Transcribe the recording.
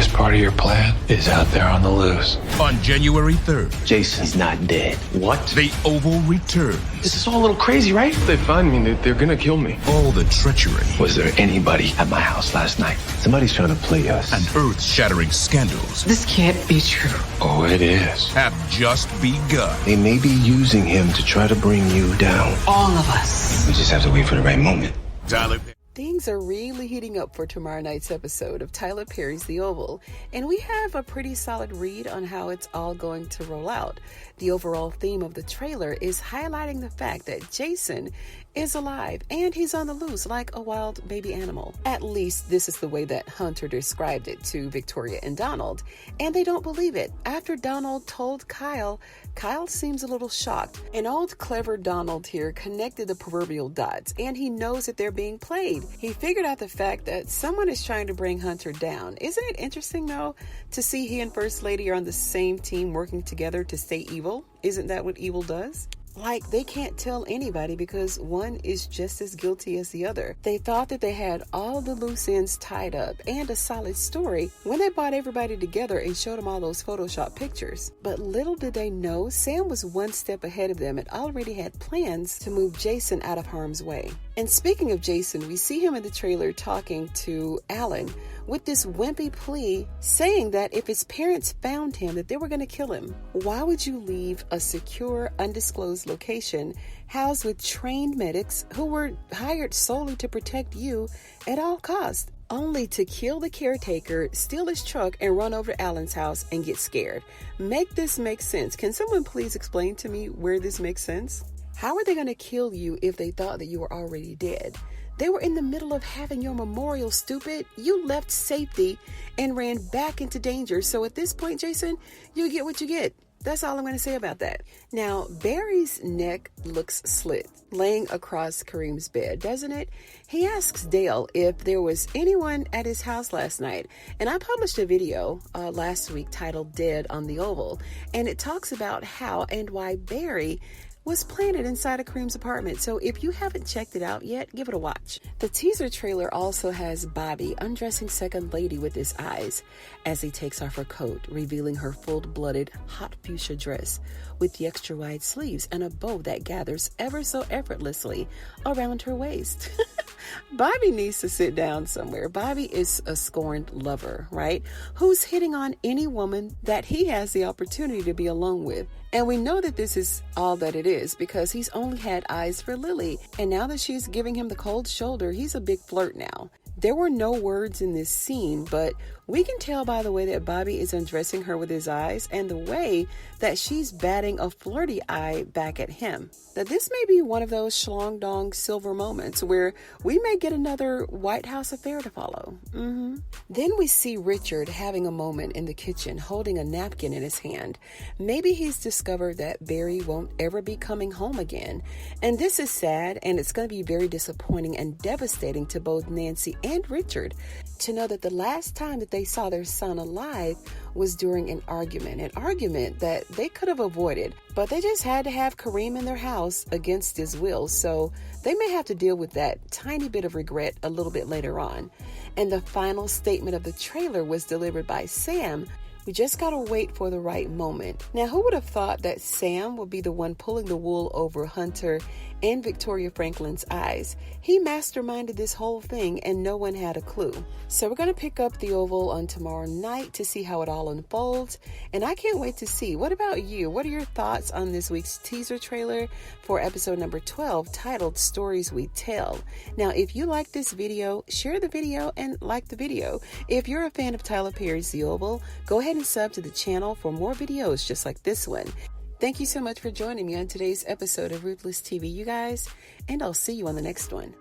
biggest part of your plan is out there on the loose. On January 3rd, Jason's not dead. What? the Oval returns. This is all a little crazy, right? If they find me, they're gonna kill me. All the treachery Was there anybody at my house last night? Somebody's trying to play us. and earth-shattering scandals This can't be true. Oh, it is. have just begun. They may be using him to try to bring you down. All of us. We just have to wait for the right moment. Tyler Things are really heating up for tomorrow night's episode of Tyler Perry's The Oval, and we have a pretty solid read on how it's all going to roll out. The overall theme of the trailer is highlighting the fact that Jason is alive and he's on the loose like a wild baby animal. At least this is the way that Hunter described it to Victoria and Donald, and they don't believe it. After Donald told Kyle seems a little shocked. And old clever Donald here connected the proverbial dots, and he knows that they're being played. He figured out the fact that someone is trying to bring Hunter down. Isn't it interesting, though, to see he and First Lady are on the same team working together to stay evil? Isn't that what evil does? Like, they can't tell anybody because one is just as guilty as the other. They thought that they had all the loose ends tied up and a solid story when they brought everybody together and showed them all those Photoshop pictures. But little did they know, Sam was one step ahead of them and already had plans to move Jason out of harm's way. And speaking of Jason, we see him in the trailer talking to Alan with this wimpy plea saying that if his parents found him, that they were going to kill him. Why would you leave a secure, undisclosed location housed with trained medics who were hired solely to protect you at all costs, only to kill the caretaker, steal his truck, and run over to Alan's house and get scared? Make this make sense. Can someone please explain to me where this makes sense? How are they going to kill you if they thought that you were already dead? They were in the middle of having your memorial, stupid. You left safety and ran back into danger. So at this point, Jason, you get what you get. That's all I'm going to say about that. Now, Barry's neck looks slit, laying across Kareem's bed, doesn't it? He asks Dale if there was anyone at his house last night. And I published a video last week titled Dead on the Oval. And it talks about how and why Barry was planted inside of Kareem's apartment. So if you haven't checked it out yet, give it a watch. The teaser trailer also has Bobby undressing Second Lady with his eyes as he takes off her coat, revealing her full-blooded hot fuchsia dress with the extra wide sleeves and a bow that gathers ever so effortlessly around her waist. Bobby needs to sit down somewhere. Bobby is a scorned lover, right? Who's hitting on any woman that he has the opportunity to be alone with. And we know that this is all that it is because he's only had eyes for Lily. And now that she's giving him the cold shoulder, he's a big flirt now. There were no words in this scene, but we can tell by the way that Bobby is undressing her with his eyes and the way that she's batting a flirty eye back at him, that this may be one of those schlong dong silver moments where we may get another White House affair to follow. Then we see Richard having a moment in the kitchen holding a napkin in his hand. Maybe he's discovered that Barry won't ever be coming home again. And this is sad, and it's going to be very disappointing and devastating to both Nancy and Richard to know that the last time that they saw their son alive was during an argument that they could have avoided, but they just had to have Kareem in their house against his will, so they may have to deal with that tiny bit of regret a little bit later on. And the final statement of the trailer was delivered by Sam. We just gotta wait for the right moment. Now, who would have thought that Sam would be the one pulling the wool over Hunter and Victoria Franklin's eyes? He masterminded this whole thing and no one had a clue. So we're gonna pick up the Oval on tomorrow night to see how it all unfolds. And I can't wait to see. What about you? What are your thoughts on this week's teaser trailer for episode number 12 titled Stories We Tell? Now, if you like this video, share the video and like the video. If you're a fan of Tyler Perry's The Oval, go ahead and sub to the channel for more videos just like this one. Thank you so much for joining me on today's episode of Ruthless TV, you guys, and I'll see you on the next one.